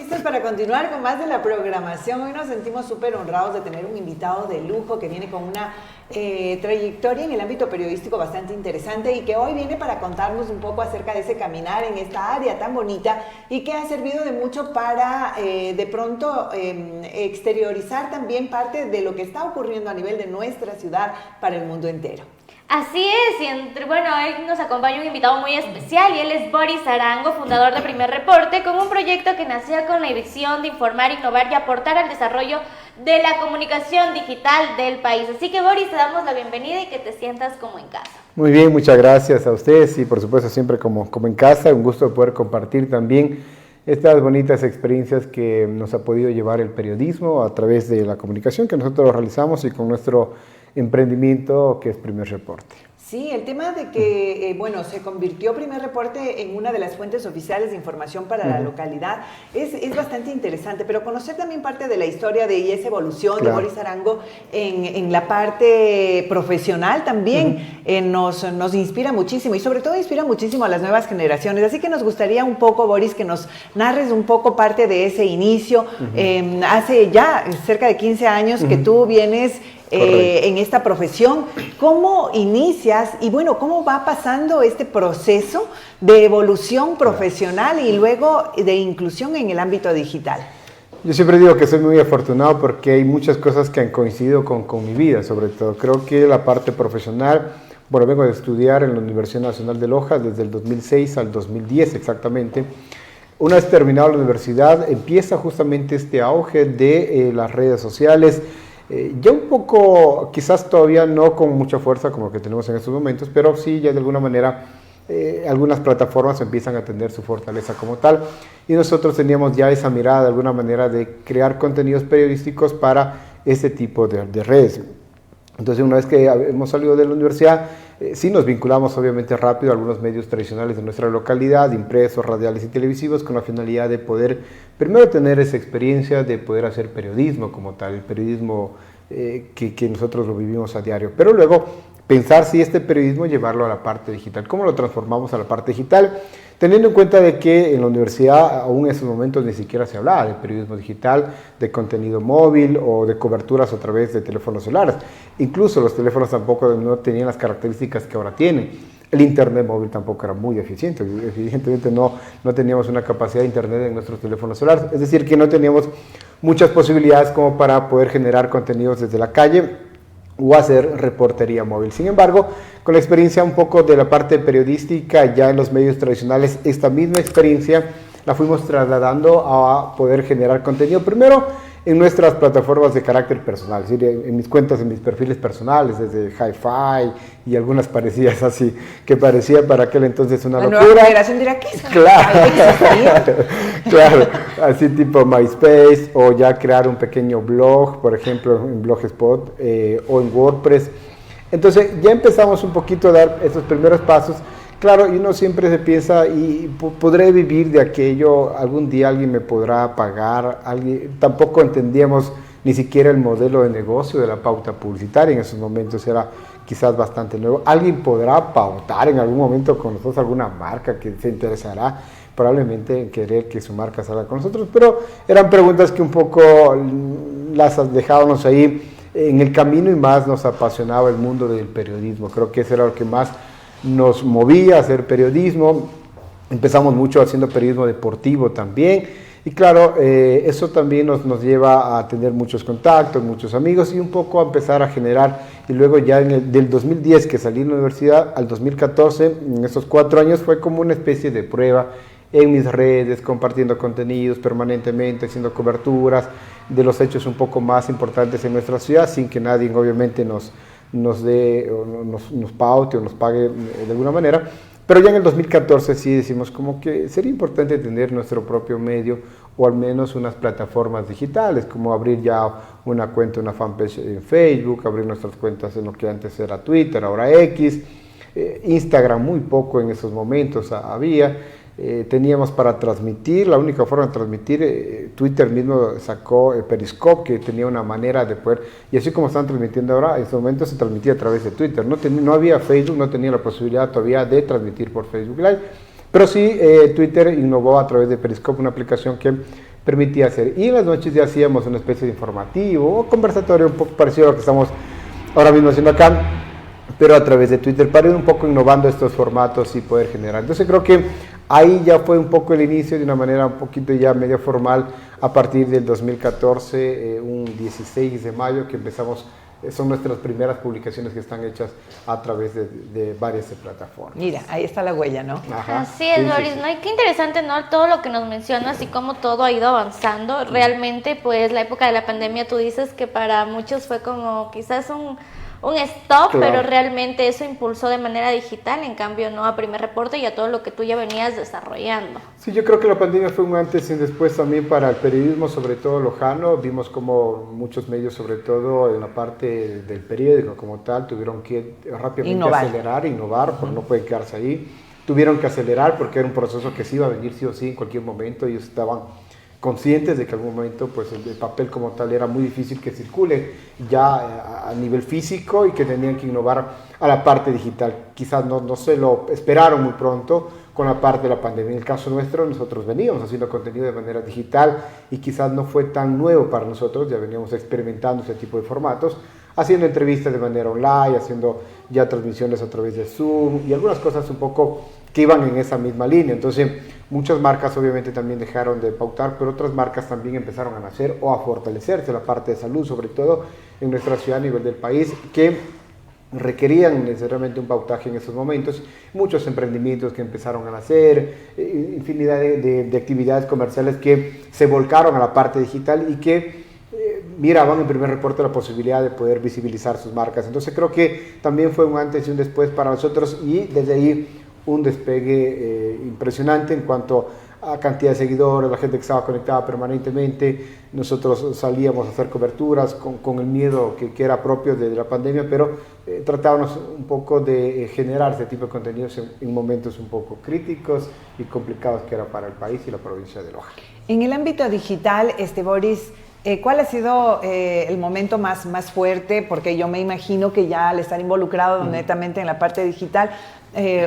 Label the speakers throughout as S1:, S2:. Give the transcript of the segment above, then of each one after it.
S1: listos para continuar con más de la programación. Hoy nos sentimos súper honrados de tener un invitado de lujo que viene con una trayectoria en el ámbito periodístico bastante interesante y que hoy viene para contarnos un poco acerca de ese caminar en esta área tan bonita y que ha servido de mucho para de pronto exteriorizar también parte de lo que está ocurriendo a nivel de nuestra ciudad para el mundo entero.
S2: Así es, y bueno, hoy nos acompaña un invitado muy especial y él es Boris Arango, fundador de Primer Reporte, con un proyecto que nació con la dirección de informar, innovar y aportar al desarrollo de la comunicación digital del país. Así que Boris, te damos la bienvenida y que te sientas como en casa.
S3: Muy bien, muchas gracias a ustedes y por supuesto siempre como en casa, un gusto poder compartir también estas bonitas experiencias que nos ha podido llevar el periodismo a través de la comunicación que nosotros realizamos y con nuestro emprendimiento que es Primer Reporte.
S1: Sí, el tema de que, bueno, se convirtió Primer Reporte en una de las fuentes oficiales de información para la localidad es bastante interesante, pero conocer también parte de la historia y esa evolución de Boris Arango en la parte profesional también nos inspira muchísimo y sobre todo inspira muchísimo a las nuevas generaciones. Así que nos gustaría un poco, Boris, que nos narres un poco parte de ese inicio. Hace ya cerca de 15 años que tú vienes en esta profesión. ¿Cómo inicias y bueno, cómo va pasando este proceso de evolución profesional y luego de inclusión en el ámbito digital?
S3: Yo siempre digo que soy muy afortunado porque hay muchas cosas que han coincidido con mi vida, sobre todo. Creo que la parte profesional, bueno, vengo de estudiar en la Universidad Nacional de Loja desde el 2006 al 2010 exactamente. Una vez terminado la universidad, empieza justamente este auge de las redes sociales. Ya un poco, quizás todavía no con mucha fuerza como lo que tenemos en estos momentos, pero sí ya de alguna manera algunas plataformas empiezan a tener su fortaleza como tal y nosotros teníamos ya esa mirada de alguna manera de crear contenidos periodísticos para este tipo de redes. Entonces una vez que hemos salido de la universidad, sí nos vinculamos obviamente rápido a algunos medios tradicionales de nuestra localidad, impresos, radiales y televisivos, con la finalidad de poder primero tener esa experiencia de poder hacer periodismo como tal, el periodismo que nosotros lo vivimos a diario, pero luego pensar si este periodismo llevarlo a la parte digital, cómo lo transformamos a la parte digital, teniendo en cuenta de que en la universidad aún en esos momentos ni siquiera se hablaba de periodismo digital, de contenido móvil o de coberturas a través de teléfonos celulares. Incluso los teléfonos tampoco no tenían las características que ahora tienen. El internet móvil tampoco era muy eficiente, evidentemente no teníamos una capacidad de internet en nuestros teléfonos celulares, es decir que no teníamos muchas posibilidades como para poder generar contenidos desde la calle o hacer reportería móvil. Sin embargo, con la experiencia un poco de la parte periodística ya en los medios tradicionales, esta misma experiencia la fuimos trasladando a poder generar contenido primero en nuestras plataformas de carácter personal, es decir, en mis cuentas, en mis perfiles personales, desde Hi-Fi y algunas parecidas así, que parecía para aquel entonces una locura. La
S1: nueva generación dirá, ¿qué es?
S3: Claro, así tipo MySpace, o ya crear un pequeño blog, por ejemplo, en Blogspot o en WordPress. Entonces ya empezamos un poquito a dar esos primeros pasos. Claro, y uno siempre se piensa, y podré vivir de aquello, algún día alguien me podrá pagar, tampoco entendíamos ni siquiera el modelo de negocio de la pauta publicitaria, en esos momentos era quizás bastante nuevo. Alguien podrá pautar en algún momento con nosotros, alguna marca que se interesará probablemente en querer que su marca salga con nosotros, pero eran preguntas que un poco las dejábamos ahí en el camino y más nos apasionaba el mundo del periodismo. Creo que eso era lo que más nos movía a hacer periodismo. Empezamos mucho haciendo periodismo deportivo también y claro, eso también nos lleva a tener muchos contactos, muchos amigos y un poco a empezar a generar, y luego ya del 2010 que salí de la universidad al 2014, en esos 4 años fue como una especie de prueba en mis redes, compartiendo contenidos permanentemente, haciendo coberturas de los hechos un poco más importantes en nuestra ciudad sin que nadie obviamente nos dé, o nos paute o nos pague de alguna manera, pero ya en el 2014 sí decimos como que sería importante tener nuestro propio medio o al menos unas plataformas digitales, como abrir ya una cuenta, una fanpage en Facebook, abrir nuestras cuentas en lo que antes era Twitter, ahora X, Instagram muy poco en esos momentos había. Teníamos para transmitir, la única forma de transmitir, Twitter mismo sacó Periscope, que tenía una manera de poder, y así como están transmitiendo ahora, en este momento se transmitía a través de Twitter, no había Facebook, no tenía la posibilidad todavía de transmitir por Facebook Live, pero sí Twitter innovó a través de Periscope, una aplicación que permitía hacer. Y en las noches ya hacíamos una especie de informativo o conversatorio un poco parecido a lo que estamos ahora mismo haciendo acá, pero a través de Twitter, para ir un poco innovando estos formatos y poder generar. Entonces creo que ahí ya fue un poco el inicio de una manera un poquito ya medio formal a partir del 2014, un 16 de mayo que empezamos. Son nuestras primeras publicaciones que están hechas a través de varias plataformas.
S1: Mira, ahí está la huella, ¿no?
S2: Ajá. Así es, Boris, ¿no? Y qué interesante, ¿no? Todo lo que nos mencionas y cómo todo ha ido avanzando. Realmente, pues, la época de la pandemia, tú dices que para muchos fue como quizás un stop, claro, pero realmente eso impulsó de manera digital, en cambio, ¿no? A Primer Reporte y a todo lo que tú ya venías desarrollando.
S3: Sí, yo creo que la pandemia fue un antes y un después también para el periodismo, sobre todo lojano. Vimos como muchos medios, sobre todo en la parte del periódico como tal, tuvieron que rápidamente innovar, porque no pueden quedarse ahí. Tuvieron que acelerar porque era un proceso que se iba a venir sí o sí en cualquier momento. Ellos estaban conscientes de que en algún momento pues el papel como tal era muy difícil que circule ya a nivel físico y que tenían que innovar a la parte digital. Quizás no se lo esperaron muy pronto con la parte de la pandemia. En el caso nuestro, nosotros veníamos haciendo contenido de manera digital y quizás no fue tan nuevo para nosotros, ya veníamos experimentando ese tipo de formatos, haciendo entrevistas de manera online, haciendo ya transmisiones a través de Zoom y algunas cosas un poco que iban en esa misma línea. Entonces, muchas marcas obviamente también dejaron de pautar, pero otras marcas también empezaron a nacer o a fortalecerse, la parte de salud, sobre todo en nuestra ciudad a nivel del país, que requerían necesariamente un pautaje en esos momentos. Muchos emprendimientos que empezaron a nacer, infinidad de actividades comerciales que se volcaron a la parte digital y que miraban en Primer Reporte la posibilidad de poder visibilizar sus marcas. Entonces creo que también fue un antes y un después para nosotros y desde ahí un despegue impresionante en cuanto a cantidad de seguidores, la gente que estaba conectada permanentemente. Nosotros salíamos a hacer coberturas con el miedo que era propio de la pandemia, pero tratábamos un poco de generar este tipo de contenidos en momentos un poco críticos y complicados que era para el país y la provincia de Loja.
S1: En el ámbito digital, Boris, ¿cuál ha sido el momento más fuerte? Porque yo me imagino que ya al estar involucrado netamente en la parte digital,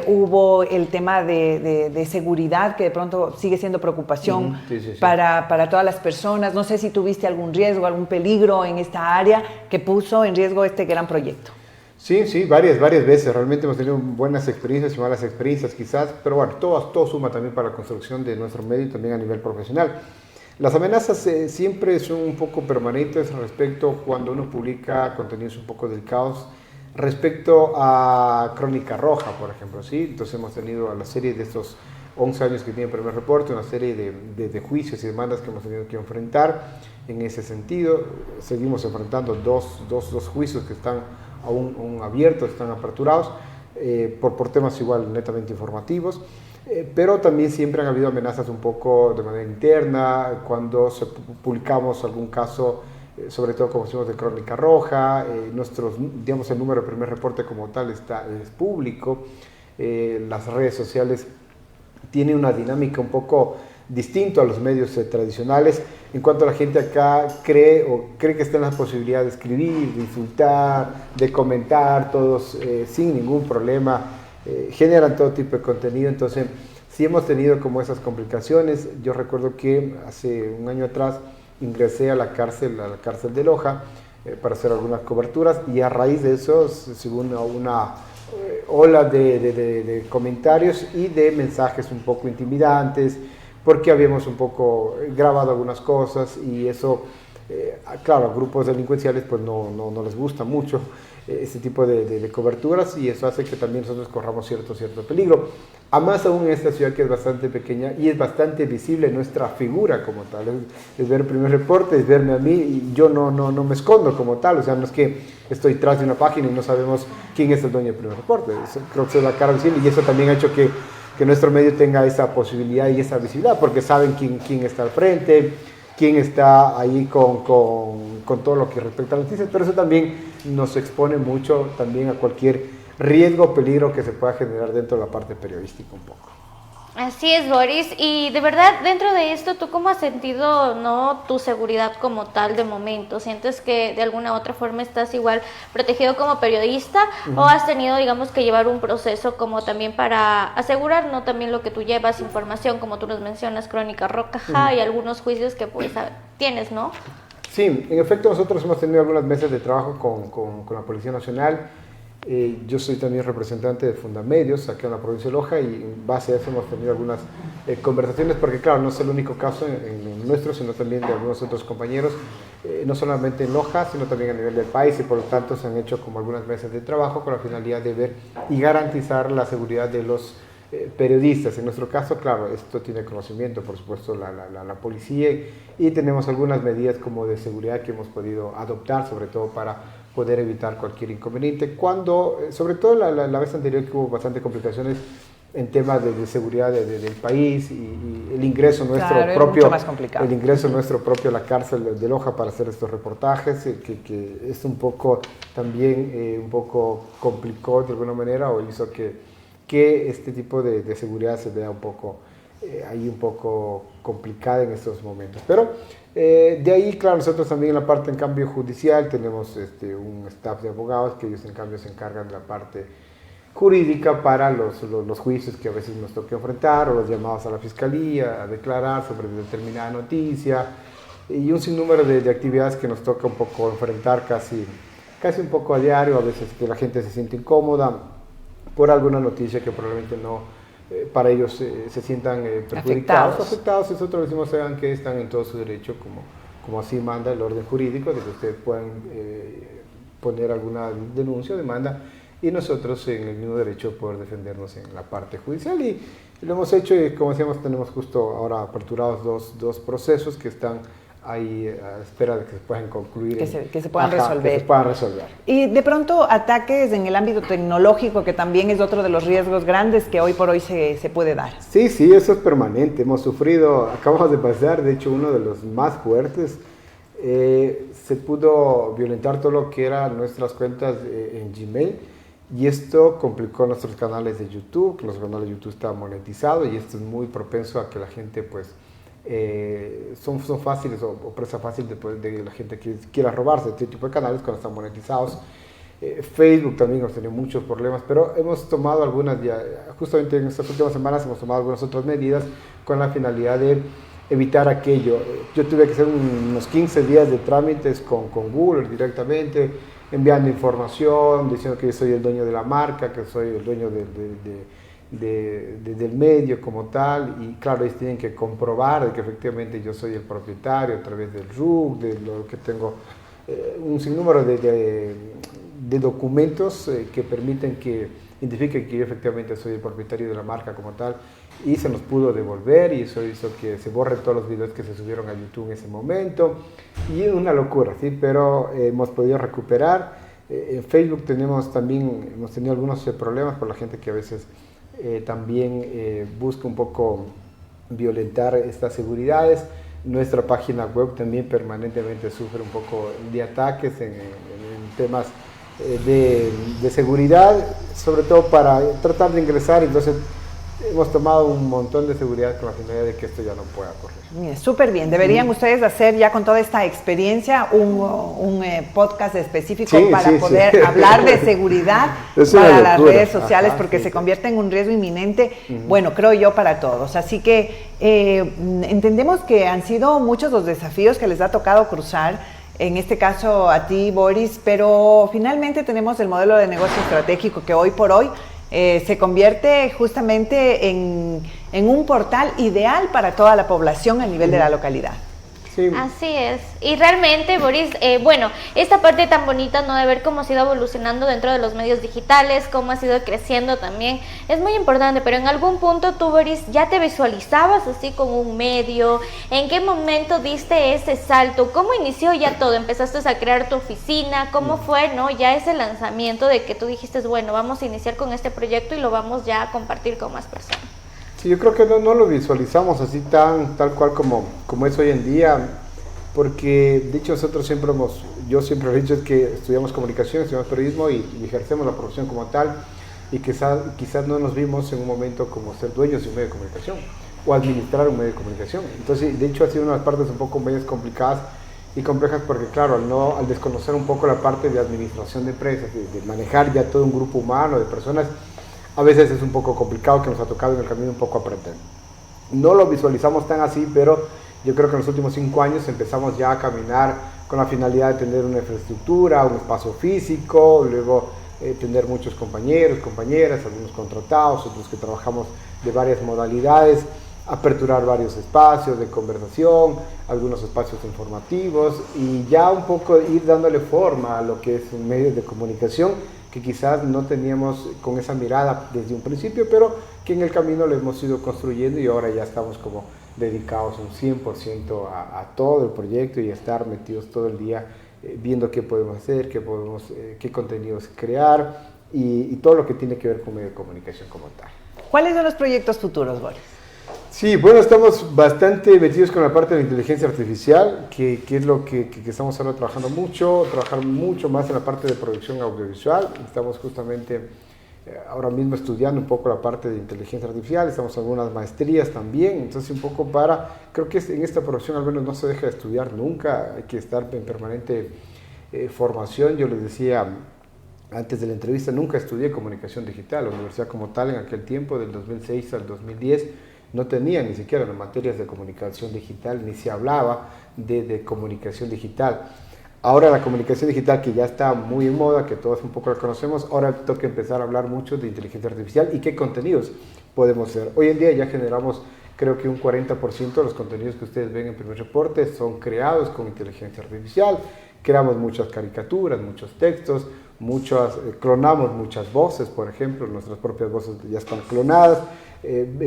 S1: hubo el tema de seguridad que de pronto sigue siendo preocupación para todas las personas. No sé si tuviste algún riesgo, algún peligro en esta área que puso en riesgo este gran proyecto.
S3: Sí, varias veces. Realmente hemos tenido buenas experiencias y malas experiencias quizás, pero bueno, todo suma también para la construcción de nuestro medio y también a nivel profesional. Las amenazas siempre son un poco permanentes respecto cuando uno publica contenidos un poco delicados. Respecto a Crónica Roja, por ejemplo, ¿sí? Entonces hemos tenido a la serie de estos 11 años que tiene Primer Reporte, una serie de juicios y demandas que hemos tenido que enfrentar en ese sentido. Seguimos enfrentando dos juicios que están aún abiertos, están aperturados, por temas igual netamente informativos. Pero también siempre han habido amenazas un poco de manera interna, cuando publicamos algún caso, sobre todo como decimos de Crónica Roja, digamos el número de Primer Reporte como tal es público, las redes sociales tienen una dinámica un poco distinta a los medios tradicionales, en cuanto la gente acá cree que está en la posibilidad de escribir, de insultar, de comentar, todos sin ningún problema, generan todo tipo de contenido. Entonces sí hemos tenido como esas complicaciones. Yo recuerdo que hace un año atrás ingresé a la cárcel de Loja para hacer algunas coberturas y a raíz de eso, según una ola de comentarios y de mensajes un poco intimidantes, porque habíamos un poco grabado algunas cosas y eso, claro, a grupos delincuenciales pues no les gusta mucho este tipo de coberturas y eso hace que también nosotros corramos cierto peligro. A más aún en esta ciudad que es bastante pequeña y es bastante visible nuestra figura como tal. Es ver Primer Reporte, es verme a mí y yo no me escondo como tal. O sea, no es que estoy tras de una página y no sabemos quién es el dueño de Primer Reporte. Eso, creo que es la cara visible y eso también ha hecho que nuestro medio tenga esa posibilidad y esa visibilidad porque saben quién está al frente, quién está ahí con todo lo que respecta a las noticias, pero eso también nos expone mucho también a cualquier riesgo o peligro que se pueda generar dentro de la parte periodística un poco.
S2: Así es, Boris. Y de verdad, dentro de esto, ¿tú cómo has sentido, no, tu seguridad como tal de momento? ¿Sientes que de alguna u otra forma estás igual protegido como periodista o has tenido, digamos, que llevar un proceso como también para asegurar, no, también lo que tú llevas, información, como tú nos mencionas, Crónica Roja y algunos juicios que pues tienes, ¿no?
S3: Sí, en efecto nosotros hemos tenido algunas mesas de trabajo con la Policía Nacional. Yo soy también representante de Fundamedios aquí en la provincia de Loja y en base a eso hemos tenido algunas conversaciones porque claro, no es el único caso en nuestro, sino también de algunos otros compañeros, no solamente en Loja, sino también a nivel del país y por lo tanto se han hecho como algunas mesas de trabajo con la finalidad de ver y garantizar la seguridad de los periodistas. En nuestro caso, claro, esto tiene conocimiento, por supuesto, la policía y tenemos algunas medidas como de seguridad que hemos podido adoptar, sobre todo para poder evitar cualquier inconveniente. Cuando, sobre todo la vez anterior que hubo bastante complicaciones en temas de seguridad del país y el ingreso nuestro propio, el ingreso nuestro propio a la cárcel de Loja para hacer estos reportajes, que es un poco también un poco complicó de alguna manera o hizo que este tipo de seguridad se vea un poco ahí un poco complicada en estos momentos. Pero de ahí, claro, nosotros también en la parte en cambio judicial tenemos un staff de abogados que ellos en cambio se encargan de la parte jurídica para los juicios que a veces nos toca enfrentar o los llamados a la fiscalía a declarar sobre determinada noticia y un sinnúmero de actividades que nos toca un poco enfrentar casi un poco a diario, a veces que la gente se siente incómoda por alguna noticia que probablemente no para ellos se sientan afectados. Nosotros decimos saben que están en todo su derecho, como así manda el orden jurídico, de que ustedes puedan poner alguna denuncia o demanda y nosotros en el mismo derecho de poder defendernos en la parte judicial y lo hemos hecho y como decíamos tenemos justo ahora aperturados dos procesos que están ahí a espera de que se puedan concluir.
S1: Que se puedan resolver.
S3: Que se puedan resolver.
S1: Y de pronto ataques en el ámbito tecnológico, que también es otro de los riesgos grandes que hoy por hoy se puede dar.
S3: Sí, eso es permanente. Hemos sufrido, acabamos de pasar, de hecho, uno de los más fuertes. Se pudo violentar todo lo que eran nuestras cuentas en Gmail y esto complicó nuestros canales de YouTube. Los canales de YouTube estaban monetizados y esto es muy propenso a que la gente pues son fáciles o presa fácil de la gente que quiera robarse este tipo de canales cuando están monetizados. Facebook también hemos tenido muchos problemas, pero hemos tomado algunas, justamente en estas últimas semanas hemos tomado algunas otras medidas con la finalidad de evitar aquello. Yo tuve que hacer unos 15 días de trámites con Google directamente, enviando información, diciendo que yo soy el dueño de la marca, que soy el dueño del medio como tal, y claro, ellos tienen que comprobar de que efectivamente yo soy el propietario a través del RUC, de lo que tengo un sinnúmero de documentos que permiten que identifiquen que yo efectivamente soy el propietario de la marca como tal, y se nos pudo devolver y eso hizo que se borren todos los videos que se subieron a YouTube en ese momento, y es una locura, ¿sí? Pero hemos podido recuperar. En Facebook hemos tenido algunos problemas por la gente que a veces también busca un poco violentar estas seguridades. Nuestra página web también permanentemente sufre un poco de ataques en temas de seguridad, sobre todo para tratar de ingresar, entonces hemos tomado un montón de seguridad con la finalidad de que esto ya no pueda ocurrir.
S1: Súper bien, deberían ustedes hacer ya con toda esta experiencia un podcast específico para poder hablar de seguridad para las redes sociales, porque se convierte en un riesgo inminente, bueno, creo yo, para todos. Así que entendemos que han sido muchos los desafíos que les ha tocado cruzar, en este caso a ti, Boris, pero finalmente tenemos el modelo de negocio estratégico que hoy por hoy se convierte justamente en un portal ideal para toda la población a nivel de la localidad.
S2: Sí. Así es. Y realmente, Boris, bueno, esta parte tan bonita, ¿no?, de ver cómo ha ido evolucionando dentro de los medios digitales, cómo ha ido creciendo también, es muy importante, pero en algún punto tú, Boris, ¿ya te visualizabas así como un medio? ¿En qué momento diste ese salto? ¿Cómo inició ya todo? ¿Empezaste a crear tu oficina? ¿Cómo fue, no, ya ese lanzamiento de que tú dijiste, bueno, vamos a iniciar con este proyecto y lo vamos ya a compartir con más personas?
S3: Sí, yo creo que no lo visualizamos así tal cual como es hoy en día, porque de hecho yo siempre he dicho es que estudiamos comunicación, estudiamos periodismo y ejercemos la profesión como tal y quizás no nos vimos en un momento como ser dueños de un medio de comunicación o administrar un medio de comunicación. Entonces, de hecho, ha sido una de las partes un poco medias complicadas y complejas porque, claro, al desconocer un poco la parte de administración de empresas, de manejar ya todo un grupo humano de personas, a veces es un poco complicado, que nos ha tocado en el camino un poco aprender. No lo visualizamos tan así, pero yo creo que en los últimos 5 años empezamos ya a caminar con la finalidad de tener una infraestructura, un espacio físico, luego tener muchos compañeros, compañeras, algunos contratados, otros que trabajamos de varias modalidades, aperturar varios espacios de conversación, algunos espacios informativos y ya un poco ir dándole forma a lo que es un medio de comunicación que quizás no teníamos con esa mirada desde un principio, pero que en el camino lo hemos ido construyendo y ahora ya estamos como dedicados un 100% a todo el proyecto y a estar metidos todo el día viendo qué podemos hacer, qué contenidos crear y todo lo que tiene que ver con medio de comunicación como tal.
S1: ¿Cuáles son los proyectos futuros, Boris?
S3: Sí, bueno, estamos bastante metidos con la parte de la inteligencia artificial, que es lo que estamos ahora trabajando mucho, trabajar mucho más en la parte de producción audiovisual. Estamos justamente ahora mismo estudiando un poco la parte de inteligencia artificial, estamos en algunas maestrías también, entonces un poco creo que en esta profesión al menos no se deja de estudiar nunca, hay que estar en permanente formación. Yo les decía antes de la entrevista, nunca estudié comunicación digital, la universidad como tal en aquel tiempo, del 2006 al 2010, no tenía ni siquiera las materias de comunicación digital, ni se hablaba de comunicación digital. Ahora la comunicación digital, que ya está muy en moda, que todos un poco la conocemos, ahora toca empezar a hablar mucho de inteligencia artificial y qué contenidos podemos hacer. Hoy en día ya generamos, creo que un 40% de los contenidos que ustedes ven en Primer Reporte son creados con inteligencia artificial. Creamos muchas caricaturas, muchos textos, clonamos muchas voces, por ejemplo, nuestras propias voces ya están clonadas.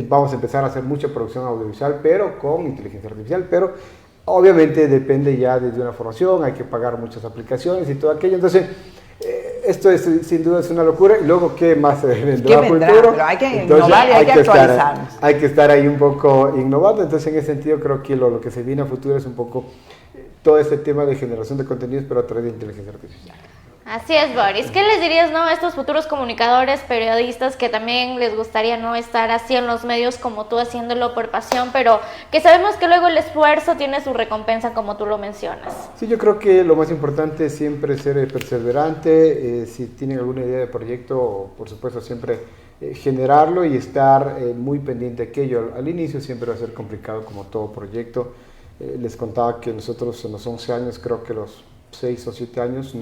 S3: Vamos a empezar a hacer mucha producción audiovisual, pero con inteligencia artificial, pero obviamente depende ya de una formación, hay que pagar muchas aplicaciones y todo aquello. Entonces, esto sin duda es una locura. Y luego, ¿qué más vendrá?
S1: ¿Qué vendrá? Pero hay que innovar y hay que actualizarnos.
S3: Hay que estar ahí un poco innovando. Entonces, en ese sentido, creo que lo que se viene a futuro es un poco todo este tema de generación de contenidos, pero a través de inteligencia artificial.
S2: Así es, Boris. ¿Qué les dirías, a estos futuros comunicadores, periodistas que también les gustaría estar así en los medios como tú, haciéndolo por pasión, pero que sabemos que luego el esfuerzo tiene su recompensa, como tú lo mencionas?
S3: Sí, yo creo que lo más importante es siempre ser perseverante. Si tienen alguna idea de proyecto, por supuesto siempre generarlo y estar muy pendiente de aquello. Al inicio siempre va a ser complicado, como todo proyecto. Les contaba que nosotros en los 11 años, creo que los 6 o 7 años,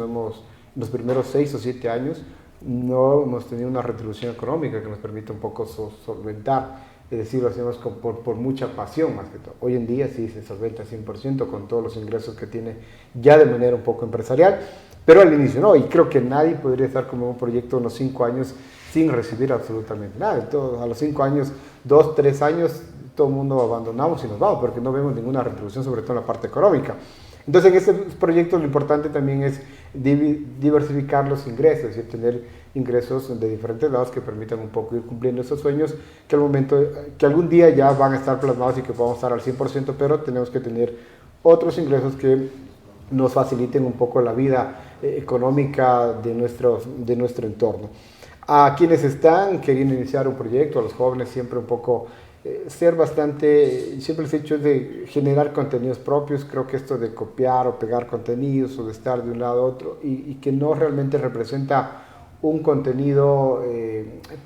S3: los primeros 6 o 7 años no hemos tenido una retribución económica que nos permita un poco solventar, es decir, lo hacemos por mucha pasión más que todo. Hoy en día sí se solventa 100% con todos los ingresos que tiene ya de manera un poco empresarial, pero al inicio no, y creo que nadie podría estar como un proyecto unos 5 años sin recibir absolutamente nada. Entonces, a los 5 años, 2, 3 años, todo el mundo abandonamos y nos vamos porque no vemos ninguna retribución, sobre todo en la parte económica. Entonces, en este proyecto lo importante también es diversificar los ingresos, es decir, tener ingresos de diferentes lados que permitan un poco ir cumpliendo esos sueños que algún día ya van a estar plasmados y que podamos estar al 100%, pero tenemos que tener otros ingresos que nos faciliten un poco la vida económica de nuestro entorno. A quienes están queriendo iniciar un proyecto, a los jóvenes, siempre un poco siempre les he dicho, es de generar contenidos propios. Creo que esto de copiar o pegar contenidos o de estar de un lado a otro y que no realmente representa un contenido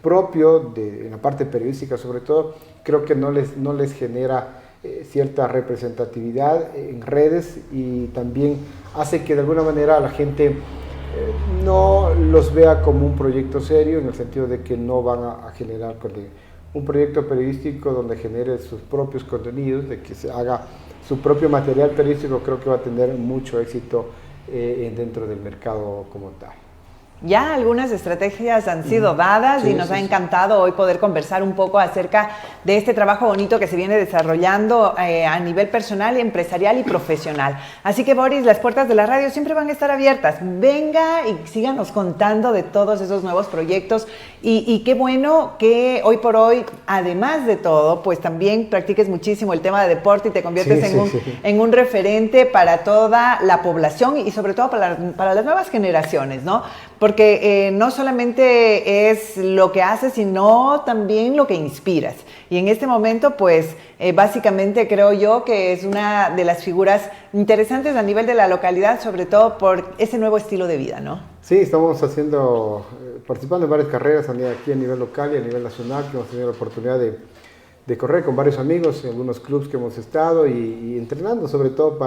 S3: propio en la parte periodística, sobre todo, creo que no les genera cierta representatividad en redes y también hace que de alguna manera la gente no los vea como un proyecto serio, en el sentido de que no van a generar contenido. Un proyecto periodístico donde genere sus propios contenidos, de que se haga su propio material periodístico, creo que va a tener mucho éxito dentro del mercado como tal.
S1: Ya algunas estrategias han sido dadas y nos ha encantado hoy poder conversar un poco acerca de este trabajo bonito que se viene desarrollando a nivel personal, empresarial y profesional. Así que, Boris, las puertas de la radio siempre van a estar abiertas. Venga y síganos contando de todos esos nuevos proyectos y qué bueno que hoy por hoy, además de todo, pues también practiques muchísimo el tema de deporte y te conviertes en un referente para toda la población y sobre todo para las nuevas generaciones, ¿no? porque no solamente es lo que haces, sino también lo que inspiras. Y en este momento, pues, básicamente creo yo que es una de las figuras interesantes a nivel de la localidad, sobre todo por ese nuevo estilo de vida, ¿no?
S3: Sí, estamos participando en varias carreras aquí a nivel local y a nivel nacional, que hemos tenido la oportunidad de correr con varios amigos en algunos clubes que hemos estado y entrenando, sobre todo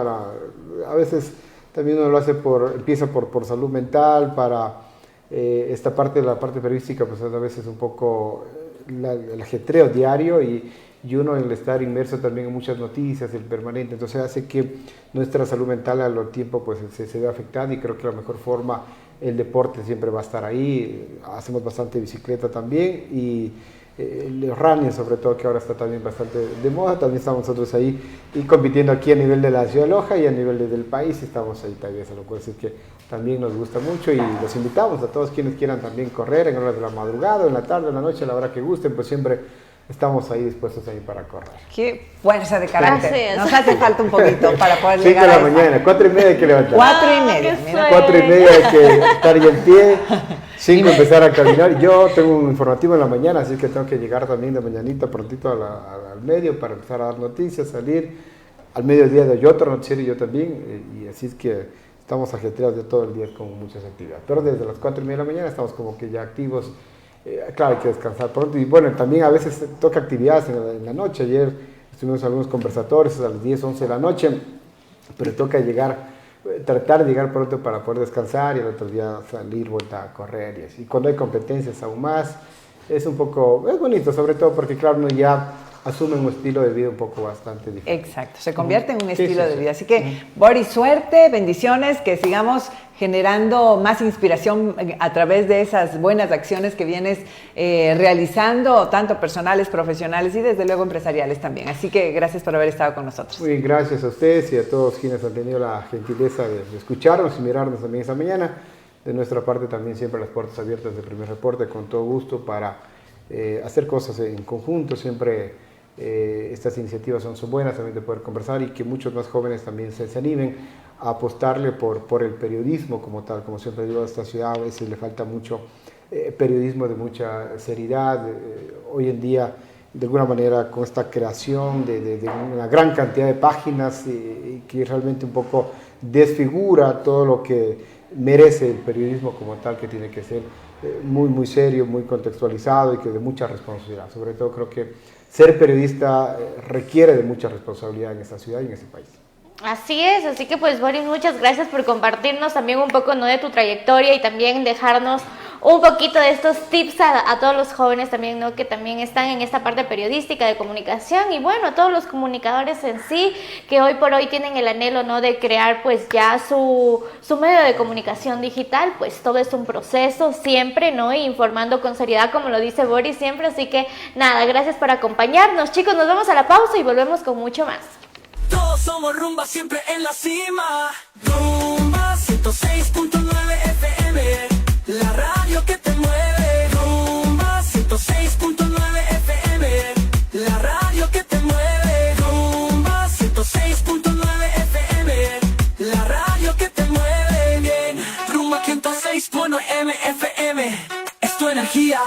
S3: a veces también uno lo hace empieza por salud mental, para esta parte de la parte periodística, pues a veces un poco el ajetreo diario y uno el estar inmerso también en muchas noticias, el permanente, entonces hace que nuestra salud mental a lo tiempo pues se vea afectada, y creo que la mejor forma, el deporte siempre va a estar ahí. Hacemos bastante bicicleta también, y el running sobre todo, que ahora está también bastante de moda, también estamos nosotros ahí y compitiendo aquí a nivel de la ciudad de Loja y a nivel del país, estamos ahí también, eso lo puedo decir que también nos gusta mucho, y los invitamos a todos quienes quieran también correr en horas de la madrugada, en la tarde, en la noche, a la hora que gusten, pues siempre estamos ahí dispuestos ahí para correr.
S1: Qué fuerza de carácter. Nos hace falta un poquito para poder llegar a
S3: 5 de la mañana, 4:30 hay que levantar.
S1: 4:30.
S2: Mira,
S3: 4:30 hay que estar ya en pie, 5 empezar a caminar. Yo tengo un informativo en la mañana, así que tengo que llegar también de mañanita prontito al medio para empezar a dar noticias, salir. Al mediodía de otro noticiero y yo también, y así es que estamos ajetreados de todo el día con muchas actividades. Pero desde las 4:30 de la mañana estamos como que ya activos. Claro, hay que descansar pronto, y bueno, también a veces toca actividades en la noche. Ayer estuvimos algunos conversatorios a las 10, 11 de la noche, pero toca tratar de llegar pronto para poder descansar, y el otro día salir, vuelta a correr y así. Y cuando hay competencias aún más, es bonito, sobre todo porque claro, uno ya asume un estilo de vida un poco bastante diferente.
S1: Exacto, se convierte en un estilo de vida. Así que, Boris, suerte, bendiciones, que sigamos generando más inspiración a través de esas buenas acciones que vienes realizando, tanto personales, profesionales y desde luego empresariales también. Así que gracias por haber estado con nosotros.
S3: Muy bien, gracias a ustedes y a todos quienes han tenido la gentileza de escucharnos y mirarnos también esta mañana. De nuestra parte también siempre las puertas abiertas de Primer Reporte, con todo gusto para hacer cosas en conjunto. Siempre estas iniciativas son buenas también de poder conversar, y que muchos más jóvenes también se animen a apostarle por el periodismo como tal. Como siempre digo, a esta ciudad a veces le falta mucho periodismo de mucha seriedad. Hoy en día, de alguna manera, con esta creación de una gran cantidad de páginas que realmente un poco desfigura todo lo que merece el periodismo como tal, que tiene que ser muy, muy serio, muy contextualizado y que de mucha responsabilidad. Sobre todo creo que ser periodista requiere de mucha responsabilidad en esta ciudad y en este país.
S2: Así es, así que pues Boris, muchas gracias por compartirnos también un poco, ¿no?, de tu trayectoria, y también dejarnos un poquito de estos tips a todos los jóvenes también, ¿no?, que también están en esta parte periodística de comunicación, y bueno, a todos los comunicadores en sí, que hoy por hoy tienen el anhelo, ¿no?, de crear pues ya su medio de comunicación digital. Pues todo es un proceso siempre, ¿no?, y informando con seriedad, como lo dice Boris siempre. Así que nada, gracias por acompañarnos, chicos. Nos vamos a la pausa y volvemos con mucho más.
S4: Todos somos Rumba, siempre en la cima. Rumba 106.9 FM, la radio que te mueve. Rumba 106.9 FM, la radio que te mueve. Rumba 106.9 FM, la radio que te mueve. Bien, Rumba 106.9 FM, es tu energía.